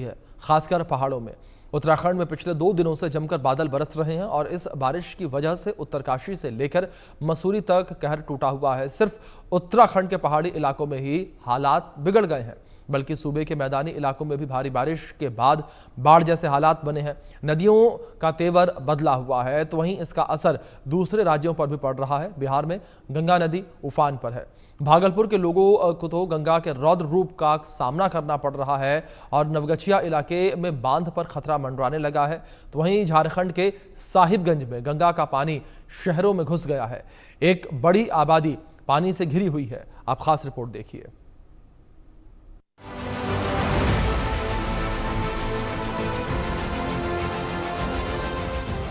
है, खासकर पहाड़ों में। उत्तराखंड में पिछले 2 दिनों से जमकर बादल बरस रहे हैं और इस बारिश की वजह से उत्तरकाशी से लेकर मसूरी तक कहर टूटा हुआ है। सिर्फ उत्तराखंड के पहाड़ी इलाकों में ही हालात बिगड़ गए हैं, बल्कि सूबे के मैदानी इलाकों में भी भारी बारिश के बाद बाढ़ जैसे हालात बने हैं। नदियों का तेवर बदला हुआ है, तो वहीं इसका असर दूसरे राज्यों पर भी पड़ रहा है। बिहार में गंगा नदी उफान पर है। भागलपुर के लोगों को तो गंगा के रौद्र रूप का सामना करना पड़ रहा है और नवगछिया इलाके में बांध पर खतरा मंडराने लगा है। तो वहीं झारखंड के साहिबगंज में गंगा का पानी शहरों में घुस गया है। एक बड़ी आबादी पानी से घिरी हुई है। आप खास रिपोर्ट देखिए।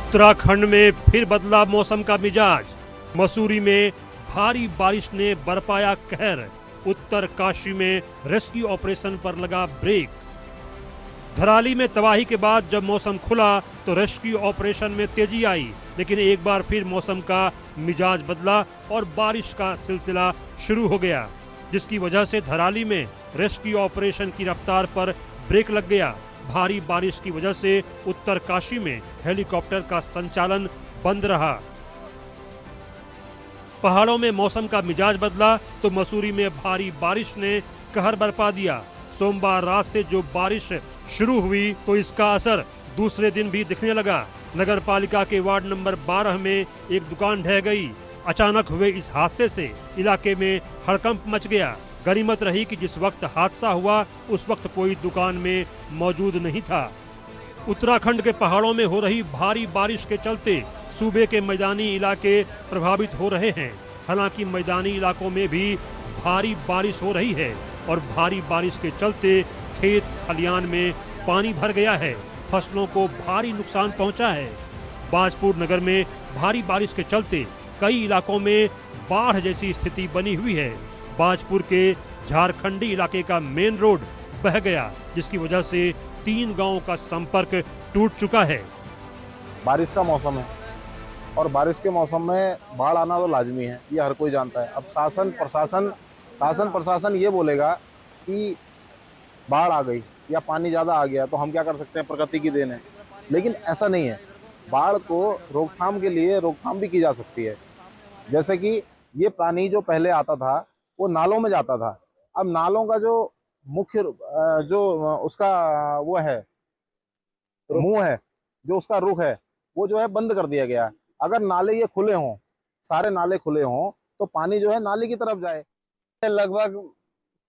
उत्तराखंड में फिर बदला मौसम का मिजाज। मसूरी में भारी बारिश ने बरपाया कहर। उत्तरकाशी में रेस्क्यू ऑपरेशन पर लगा ब्रेक। धराली में तबाही के बाद जब मौसम खुला तो रेस्क्यू ऑपरेशन में तेजी आई, लेकिन एक बार फिर मौसम का मिजाज बदला और बारिश का सिलसिला शुरू हो गया, जिसकी वजह से धराली में रेस्क्यू ऑपरेशन की रफ्तार पर ब्रेक लग गया। भारी बारिश की वजह से उत्तरकाशी में हेलीकॉप्टर का संचालन बंद रहा। पहाड़ों में मौसम का मिजाज बदला तो मसूरी में भारी बारिश ने कहर बरपा दिया। सोमवार रात से जो बारिश शुरू हुई तो इसका असर दूसरे दिन भी दिखने लगा। नगर पालिका के वार्ड नंबर 12 में एक दुकान ढह गई। अचानक हुए इस हादसे से इलाके में हड़कंप मच गया। गनीमत रही कि जिस वक्त हादसा हुआ उस वक्त कोई दुकान में मौजूद नहीं था। उत्तराखंड के पहाड़ों में हो रही भारी बारिश के चलते सूबे के मैदानी इलाके प्रभावित हो रहे हैं। हालांकि मैदानी इलाकों में भी भारी बारिश हो रही है और भारी बारिश के चलते खेत खलियान में पानी भर गया है। फसलों को भारी नुकसान पहुंचा है। बाजपुर नगर में भारी बारिश के चलते कई इलाकों में बाढ़ जैसी स्थिति बनी हुई है। बाजपुर के झारखंडी इलाके का मेन रोड बह गया, जिसकी वजह से 3 गांवों का संपर्क टूट चुका है। बारिश का मौसम है और बारिश के मौसम में बाढ़ आना तो लाजमी है, ये हर कोई जानता है। अब शासन प्रशासन ये बोलेगा कि बाढ़ आ गई या पानी ज़्यादा आ गया तो हम क्या कर सकते हैं, प्रकृति की देन है। लेकिन ऐसा नहीं है। बाढ़ को रोकथाम के लिए रोकथाम भी की जा सकती है। जैसे कि ये पानी जो पहले आता था वो नालों में जाता था। अब नालों का जो मुख्य जो उसका वो है मुंह है, जो उसका रुख है, वो जो है बंद कर दिया गया। अगर नाले ये खुले हों, सारे नाले खुले हों, तो पानी जो है नाले की तरफ जाए। लगभग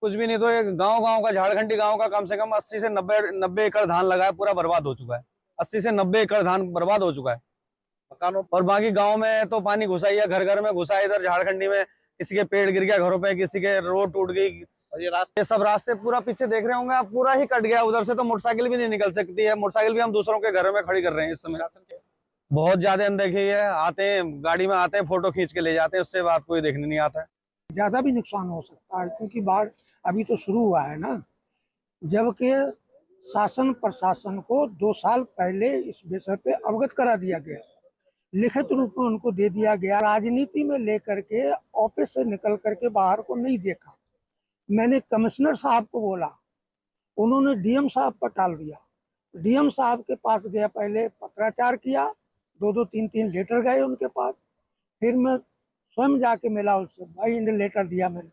कुछ भी नहीं तो एक गांव का झारखंडी गांव का कम से कम 80 से 90 एकड़ धान लगा है, पूरा बर्बाद हो चुका है। 80 से 90 एकड़ धान बर्बाद हो चुका है मकानों। और बाकी गांव में तो पानी घुसा ही है, घर घर में घुसा है। इधर झारखंडी में किसी के पेड़ गिर गया घरों पे, किसी के रोड टूट गई। और ये सब रास्ते पूरा पीछे देख रहे होंगे आप, पूरा ही कट गया। उधर से तो मोटरसाइकिल भी नहीं निकल सकती है। मोटरसाइकिल भी हम दूसरों के घरों में खड़ी कर रहे हैं इस समय। बहुत ज्यादा अनदेखी है। आते हैं गाड़ी में, आते हैं फोटो खींच के ले जाते हैं, उससे बात कोई देखने नहीं आता है। ज्यादा भी नुकसान हो सकता है क्योंकि बाढ़ अभी तो शुरू हुआ है ना। जबकि शासन प्रशासन को 2 साल पहले इस विषय पे अवगत करा दिया गया, लिखित रूप में उनको दे दिया गया। राजनीति में लेकर के ऑफिस से निकल करके बाहर को नहीं देखा। मैंने कमिश्नर साहब को बोला, उन्होंने डीएम साहब पर टाल दिया। डीएम साहब के पास गया, पहले पत्राचार किया, 2-2, 3-3 लेटर गए उनके पास। फिर मैं स्वयं जाके मिला उससे, भाई लेटर दिया। मैंने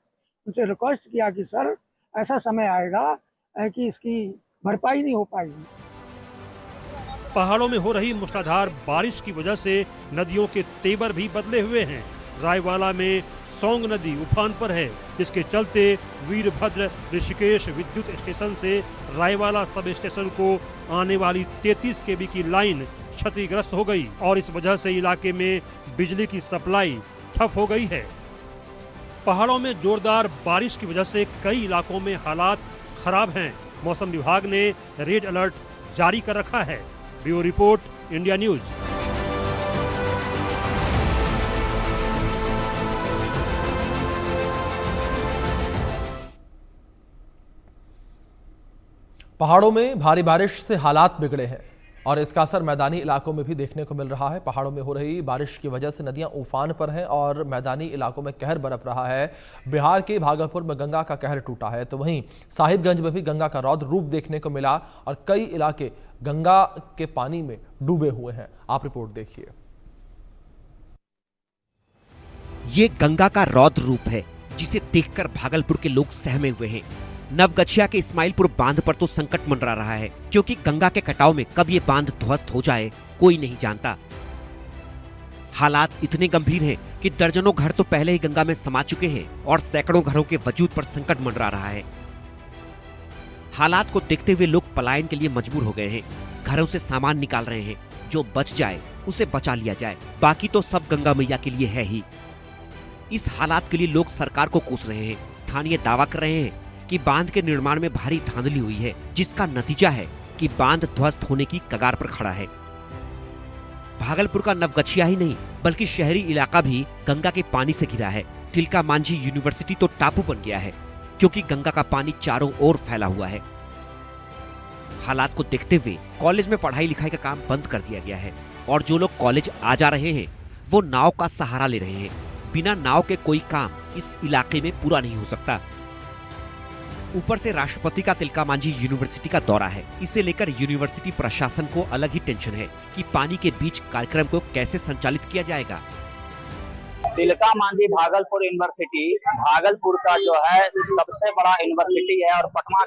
उनसे रिक्वेस्ट किया कि सर ऐसा समय आएगा कि इसकी भरपाई नहीं हो पाएगी। पहाड़ों में हो रही मूसलाधार बारिश की वजह से नदियों के तेवर भी बदले हुए हैं। रायवाला में सौंग नदी उफान पर है, जिसके चलते वीरभद्र ऋषिकेश विद्युत स्टेशन से रायवाला सब स्टेशन को आने वाली 33 kV की लाइन क्षतिग्रस्त हो गई और इस वजह से इलाके में बिजली की सप्लाई ठप हो गई है। पहाड़ों में जोरदार बारिश की वजह से कई इलाकों में हालात खराब हैं। मौसम विभाग ने रेड अलर्ट जारी कर रखा है। Bureau report, India news. पहाड़ों में भारी बारिश से हालात बिगड़े हैं और इसका असर मैदानी इलाकों में भी देखने को मिल रहा है। पहाड़ों में हो रही बारिश की वजह से नदियां उफान पर हैं और मैदानी इलाकों में कहर बरप रहा है। बिहार के भागलपुर में गंगा का कहर टूटा है, तो वहीं साहिबगंज में भी गंगा का रौद्र रूप देखने को मिला और कई इलाके गंगा के पानी में डूबे हुए हैं। आप रिपोर्ट देखिए। ये गंगा का रौद्र रूप है जिसे देखकर भागलपुर के लोग सहमे हुए हैं। नवगछिया के इस्माइलपुर बांध पर तो संकट मंडरा रहा है, क्योंकि गंगा के कटाव में कब ये बांध ध्वस्त हो जाए कोई नहीं जानता। हालात इतने गंभीर हैं कि दर्जनों घर तो पहले ही गंगा में समा चुके हैं और सैकड़ों घरों के वजूद पर संकट मंडरा रहा है। हालात को देखते हुए लोग पलायन के लिए मजबूर हो गए हैं। घरों से सामान निकाल रहे हैं, जो बच जाए उसे बचा लिया जाए, बाकी तो सब गंगा मैया के लिए है ही। इस हालात के लिए लोग सरकार को कोस रहे हैं। स्थानीय दावा कर रहे हैं कि बांध के निर्माण में भारी धांधली हुई है, जिसका नतीजा है कि बांध ध्वस्त होने की कगार पर खड़ा है। भागलपुर का नवगछिया ही नहीं बल्कि शहरी इलाका भी गंगा के पानी से घिरा है। तिलका मांझी यूनिवर्सिटी तो टापू बन गया है, क्योंकि गंगा का पानी चारों ओर फैला हुआ है। हालात को देखते हुए कॉलेज में पढ़ाई लिखाई का काम बंद कर दिया गया है और जो लोग कॉलेज आ जा रहे हैं वो नाव का सहारा ले रहे हैं। बिना नाव के कोई काम इस इलाके में पूरा नहीं हो सकता। ऊपर से राष्ट्रपति का तिलका मांझी यूनिवर्सिटी का दौरा है। इसे लेकर यूनिवर्सिटी प्रशासन को अलग ही टेंशन है कि पानी के बीच कार्यक्रम को कैसे संचालित किया जाएगा। तिलका मांझी भागलपुर यूनिवर्सिटी भागलपुर का जो है सबसे बड़ा यूनिवर्सिटी है और पटना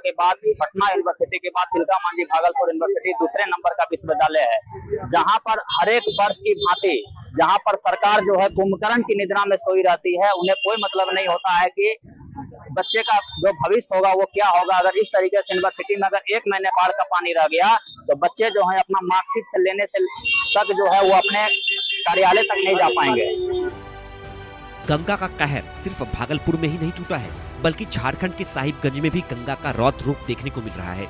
यूनिवर्सिटी के बाद तिलका मांझी भागलपुर यूनिवर्सिटी दूसरे नंबर का विश्वविद्यालय है, जहां पर हर एक वर्ष की भांति जहां पर सरकार जो है कुंभकर्ण की निद्रा में सोई रहती है। उन्हें कोई मतलब नहीं होता है कि बच्चे का जो भविष्य होगा वो क्या होगा। अगर इस तरीके से यूनिवर्सिटी में अगर 1 महीने बाढ़ का पानी रह गया तो बच्चे जो है अपना मार्कशीट से लेने से तक जो है वो अपने कार्यालय तक नहीं जा पाएंगे। गंगा का कहर सिर्फ भागलपुर में ही नहीं टूटा है, बल्कि झारखंड के साहिबगंज में भी गंगा का रौद्र रूप देखने को मिल रहा है।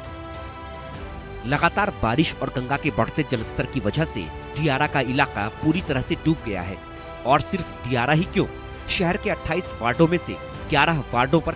लगातार बारिश और गंगा के बढ़ते जलस्तर की वजह से दियारा का इलाका पूरी तरह से डूब गया है। और सिर्फ दियारा ही क्यों, शहर के 28 वार्डों में से 11 वार्डों पर